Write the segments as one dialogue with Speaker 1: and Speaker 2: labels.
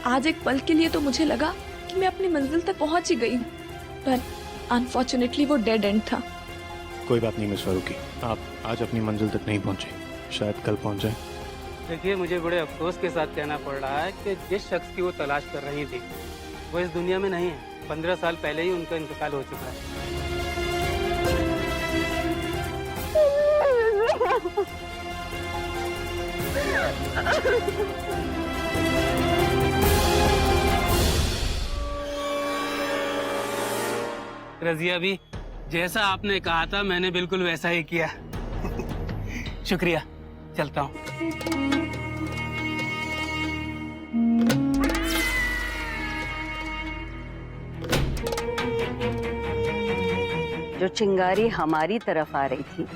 Speaker 1: आज एक पल के लिए तो मुझे लगा कि मैं अपनी मंजिल तक पहुंच ही गई हूँ, पर अनफॉर्चुनेटली वो डेड एंड था।
Speaker 2: कोई बात नहीं मिस फारूकी, आप आज अपनी मंजिल तक नहीं पहुंचे, शायद कल पहुंच जाए।
Speaker 3: देखिए, मुझे बड़े अफसोस के साथ कहना पड़ रहा है कि जिस शख्स की वो तलाश कर रही थी वो इस दुनिया में नहीं है। 15 साल पहले ही उनका इंतकाल हो चुका है। रजिया भी जैसा आपने कहा था मैंने बिल्कुल वैसा ही किया। शुक्रिया, चलता हूँ।
Speaker 4: जो चिंगारी हमारी तरफ आ रही थी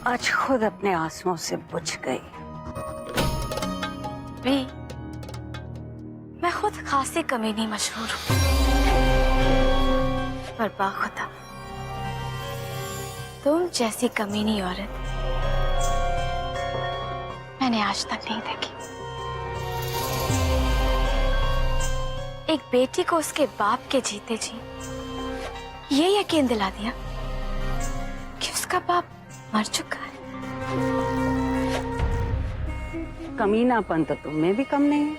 Speaker 4: आज खुद अपने आंसुओं से बुझ गई।
Speaker 5: मैं खुद खासी कमीनी मशहूर हूँ, पर बाखुदा तुम जैसी कमीनी औरत मैंने आज तक नहीं देखी। एक बेटी को उसके बाप के जीते जी ये यकीन दिला दिया कि उसका बाप मर चुका है।
Speaker 4: कमीनापन तो तुम में भी कम नहीं है।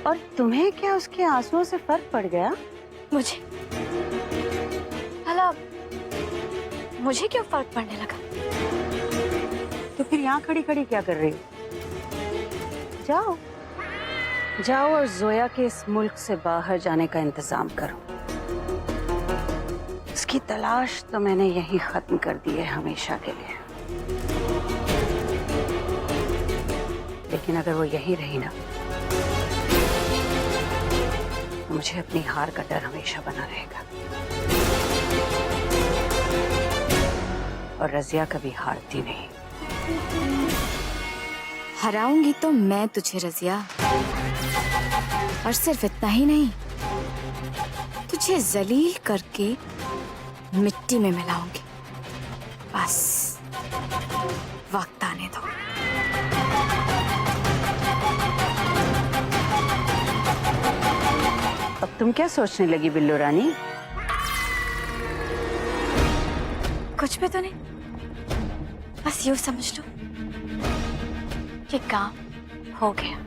Speaker 4: और तुम्हें क्या उसके आंसुओं से फर्क पड़ गया?
Speaker 5: मुझे भला मुझे क्यों फर्क पड़ने लगा?
Speaker 4: तो फिर यहाँ खड़ी खड़ी क्या कर रही हो? जाओ जाओ और जोया के इस मुल्क से बाहर जाने का इंतजाम करो। उसकी तलाश तो मैंने यहीं खत्म कर दी है हमेशा के लिए। लेकिन अगर वो यहीं रही ना तो मुझे अपनी हार का डर हमेशा बना रहेगा। और रजिया कभी हारती नहीं।
Speaker 5: हराऊंगी तो मैं तुझे रजिया, और सिर्फ इतना ही नहीं, तुझे जलील करके मिट्टी में मिलाऊंगी। बस वक्त आने दो।
Speaker 4: अब तुम क्या सोचने लगी बिल्लू रानी?
Speaker 5: कुछ भी तो नहीं, बस यूं समझ लो कि काम हो गया।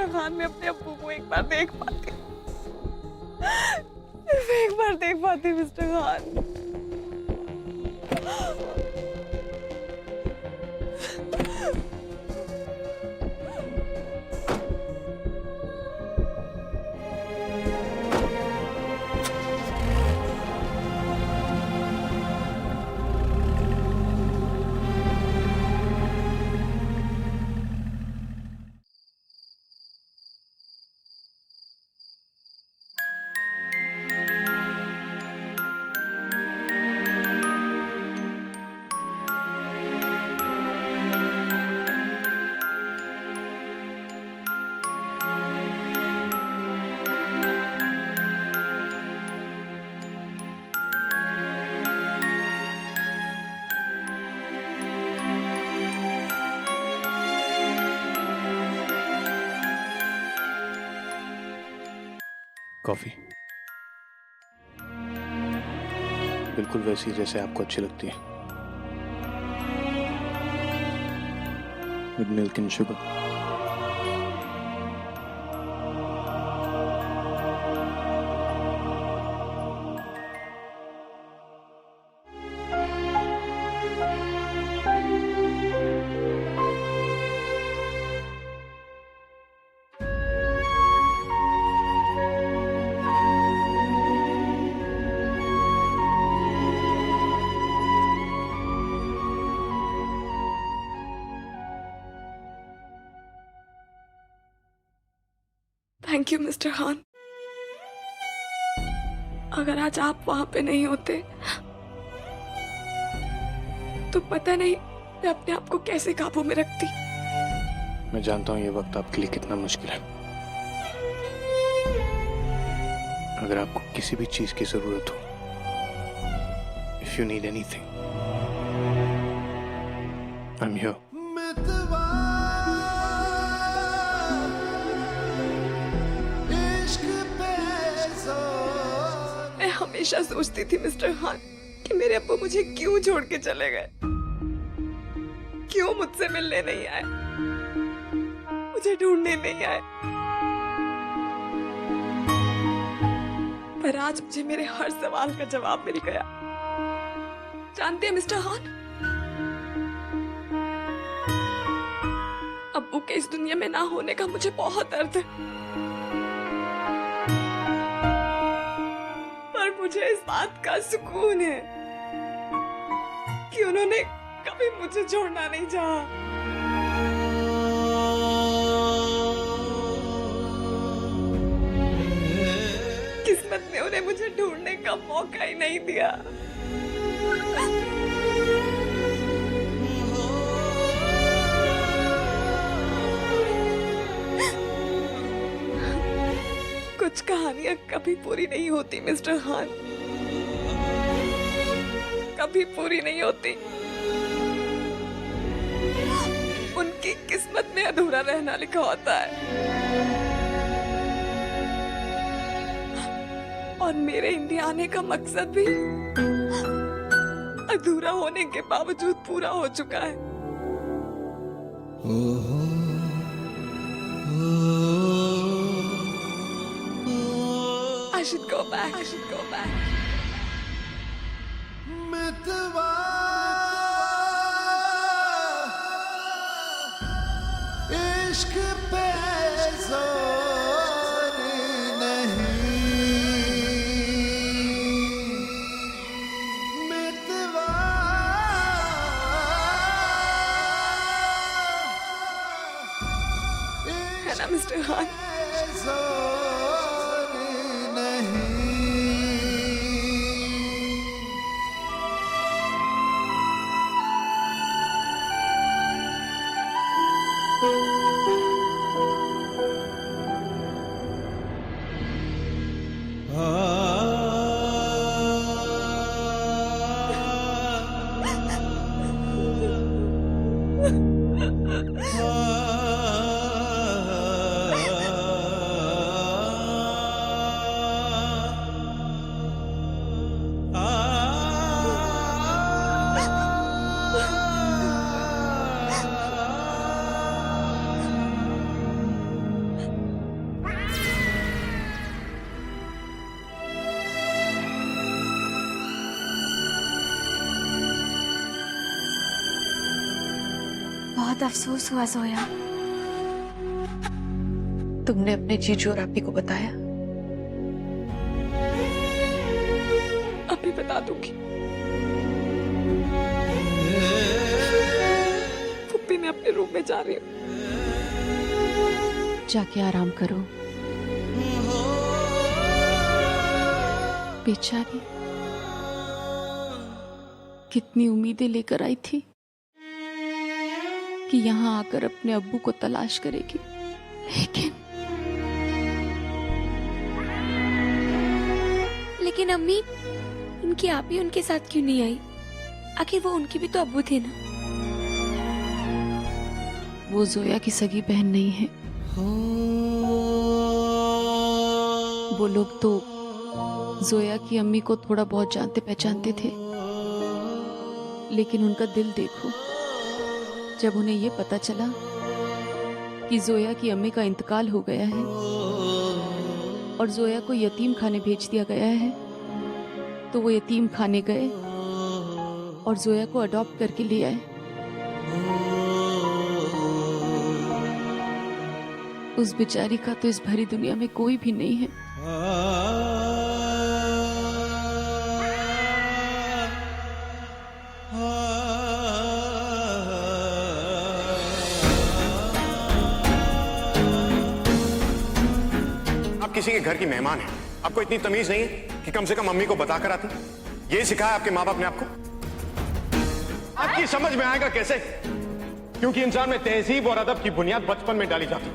Speaker 1: मिस्टर खान, मैं अपने अब्बू को एक बार देख पाती, सिर्फ एक बार देख पाती मिस्टर खान।
Speaker 2: कॉफी बिल्कुल वैसी जैसे आपको अच्छी लगती है, with milk and sugar.
Speaker 1: Thank you mister Khan. अगर आज आप वहां पे नहीं होते तो पता नहीं मैं अपने आप को कैसे काबू में रखती।
Speaker 2: मैं जानता हूँ ये वक्त आपके लिए कितना मुश्किल है। अगर आपको किसी भी चीज की जरूरत हो, if you need anything, I am here.
Speaker 1: मैं हमेशा सोचती थी मिस्टर खान कि मेरे अब्बू मुझे क्यों छोड़ के चले गए, क्यों मुझसे मिलने नहीं आए, मुझे ढूंढने नहीं आए। पर आज मुझे मेरे हर सवाल का जवाब मिल गया। जानते हैं मिस्टर खान, अब्बू के इस दुनिया में ना होने का मुझे बहुत दर्द है, पर मुझे इस बात का सुकून है कि उन्होंने कभी मुझे छोड़ना नहीं चाहा। किस्मत ने उन्हें मुझे ढूंढने का मौका ही नहीं दिया। कुछ कहानियां कभी पूरी नहीं होती मिस्टर खान, कभी पूरी नहीं होती। उनकी किस्मत में अधूरा रहना लिखा होता है, और मेरे इंडिया आने का मकसद भी अधूरा होने के बावजूद पूरा हो चुका है। I should go back. I should go back.
Speaker 6: इश्क पे जोर नहीं, मितवा
Speaker 1: है ना मिस्टर खान?
Speaker 6: जोर नहीं।
Speaker 5: बहुत अफसोस हुआ जोया।
Speaker 1: तुमने अपने जीजू और आपी को बताया? अभी बता दूंगी। फुप्पी, मैं अपने रूम में जा रही हूँ। जाके आराम करो। बेचारी कितनी उम्मीदें लेकर आई थी कि यहाँ आकर अपने अब्बू को तलाश करेगी,
Speaker 5: लेकिन अम्मी, उनकी आप ही उनके साथ क्यों नहीं आई? आखिर वो उनकी भी तो अब्बू थे ना।
Speaker 1: वो जोया की सगी बहन नहीं है। वो लोग तो जोया की अम्मी को थोड़ा बहुत जानते पहचानते थे, लेकिन उनका दिल देखो। जब उन्हें ये पता चला कि जोया की अम्मी का इंतकाल हो गया है और जोया को यतीम खाने भेज दिया गया है, तो वो यतीम खाने गए और जोया को अडॉप्ट करके ले आए। उस बेचारी का तो इस भरी दुनिया में कोई भी नहीं है।
Speaker 7: आप किसी के घर की मेहमान हैं, आपको इतनी तमीज नहीं है कि कम से कम मम्मी को बता कर आती? ये सिखाया आपके माँ बाप ने आपको? आपकी समझ में आएगा कैसे? क्योंकि इंसान में तहजीब और अदब की बुनियाद बचपन में डाली जाती है।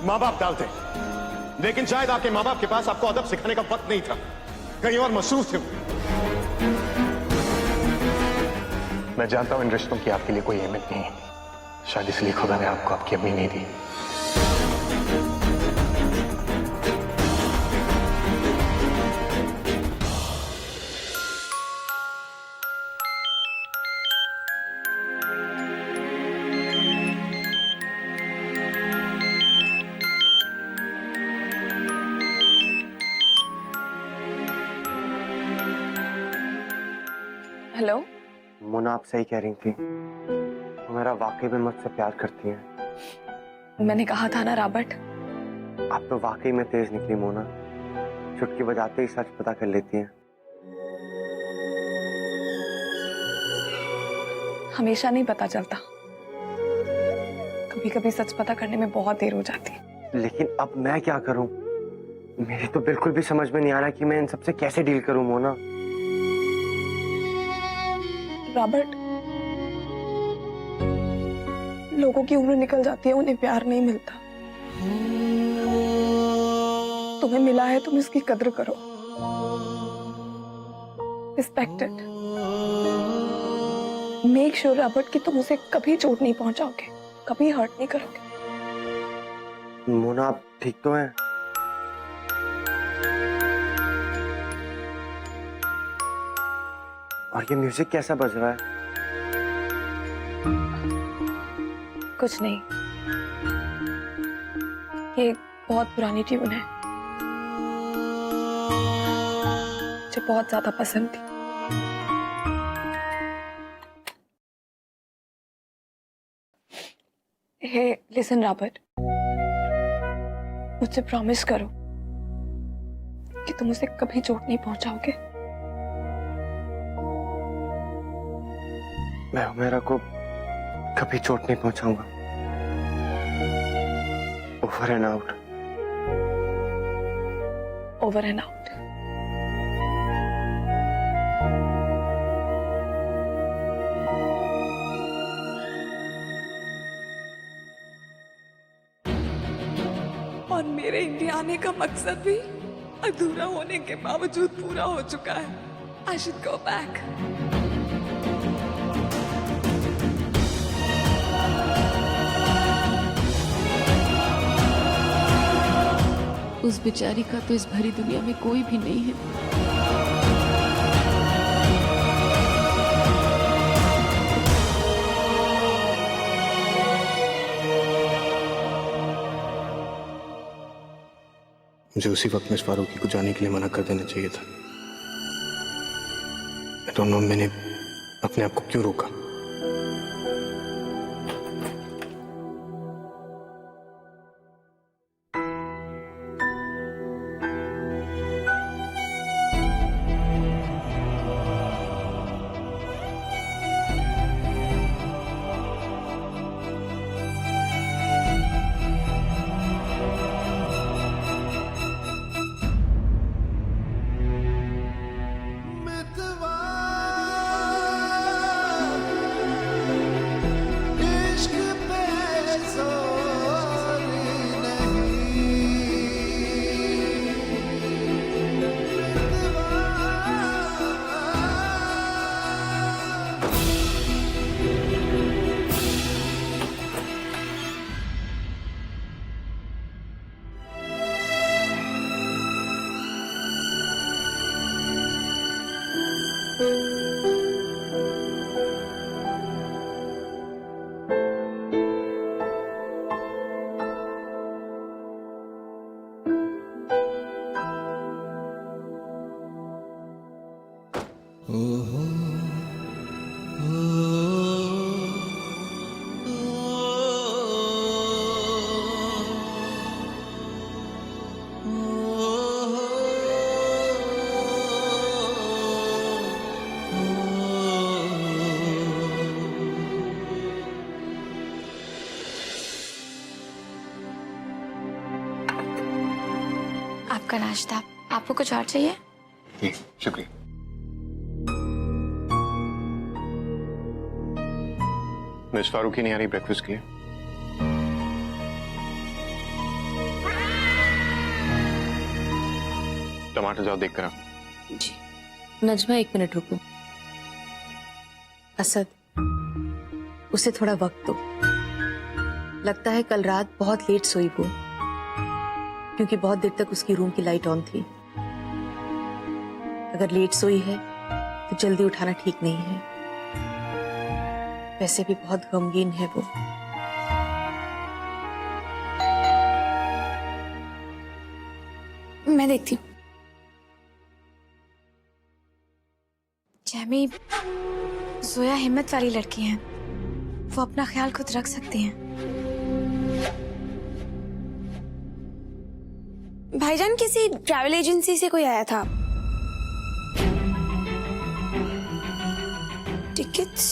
Speaker 7: माँ बाप डालते, लेकिन शायद आपके माँ बाप के पास आपको अदब सिखाने का वक्त नहीं था, कहीं और मसरूफ थे। मैं जानता हूं इन रिश्तों की आपके लिए कोई अहमियत नहीं है, शायद इसलिए खुदा ने आपको आपकी अम्मी नहीं दी।
Speaker 1: हेलो
Speaker 8: मोना, आप सही कह रही थी। वो मेरा वाकई में मुझसे प्यार करती हैं।
Speaker 1: मैंने कहा था ना रॉबर्ट।
Speaker 8: आप तो वाकई में तेज निकली मोना, चुटकी बजाते ही सच पता कर लेती हैं।
Speaker 1: हमेशा नहीं पता चलता, कभी कभी सच पता करने में बहुत देर हो जाती है।
Speaker 8: लेकिन अब मैं क्या करूं? मेरी तो बिल्कुल भी समझ में नहीं आ रहा कि मैं इन सबसे कैसे डील करूं मोना।
Speaker 1: रॉबर्ट, लोगों की उम्र निकल जाती है, उन्हें प्यार नहीं मिलता। तुम्हें मिला है, तुम इसकी कद्र करो, respect it. Make sure Robert कि तुम उसे कभी चोट नहीं पहुंचाओगे, कभी हर्ट नहीं करोगे।
Speaker 8: मोना, आप ठीक तो हैं? और ये म्यूजिक कैसा बज रहा है?
Speaker 1: कुछ नहीं, ये बहुत पुरानी ट्यून है, मुझे बहुत ज्यादा पसंद थी। हे लिसन रॉबर्ट, मुझसे प्रॉमिस करो कि तुम उसे कभी चोट नहीं पहुंचाओगे।
Speaker 8: मैं हुमैरा को कभी चोट नहीं पहुंचाऊंगा। Over and out.
Speaker 1: Over and out. और मेरे इंडिया आने का मकसद भी अधूरा होने के बावजूद पूरा हो चुका है। I should go back. उस बेचारी का तो इस भरी दुनिया में कोई भी नहीं है।
Speaker 2: मुझे उसी वक्त मिस फारूकी को जाने के लिए मना कर देना चाहिए था। I don't know, मैंने अपने आप को क्यों रोका।
Speaker 5: आपका नाश्ता। आपको कुछ और चाहिए?
Speaker 7: जी शुक्रिया। मिस फारूकी नहीं आ रही ब्रेकफास्ट के लिए? टमाटर जाओ देख कर आओ।
Speaker 9: जी। नजमा 1 मिनट रुको। असद, उसे थोड़ा वक्त दो। लगता है कल रात बहुत लेट सोई वो, क्योंकि बहुत देर तक उसकी रूम की लाइट ऑन थी। अगर लेट सोई है तो जल्दी उठाना ठीक नहीं है। वैसे भी बहुत गमगीन है वो।
Speaker 5: मैं देखती हूँ। जैमी, जोया हिम्मत वाली लड़की है, वो अपना ख्याल खुद रख सकती हैं।
Speaker 10: भाईजान, किसी ट्रैवल एजेंसी से कोई आया था। टिकट्स?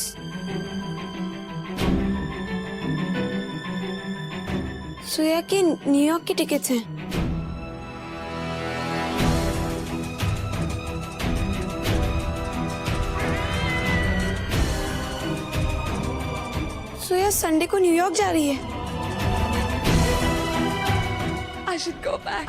Speaker 10: सोया के न्यूयॉर्क के टिकट्स हैं। सोया संडे को न्यूयॉर्क जा रही है।
Speaker 5: I should go back.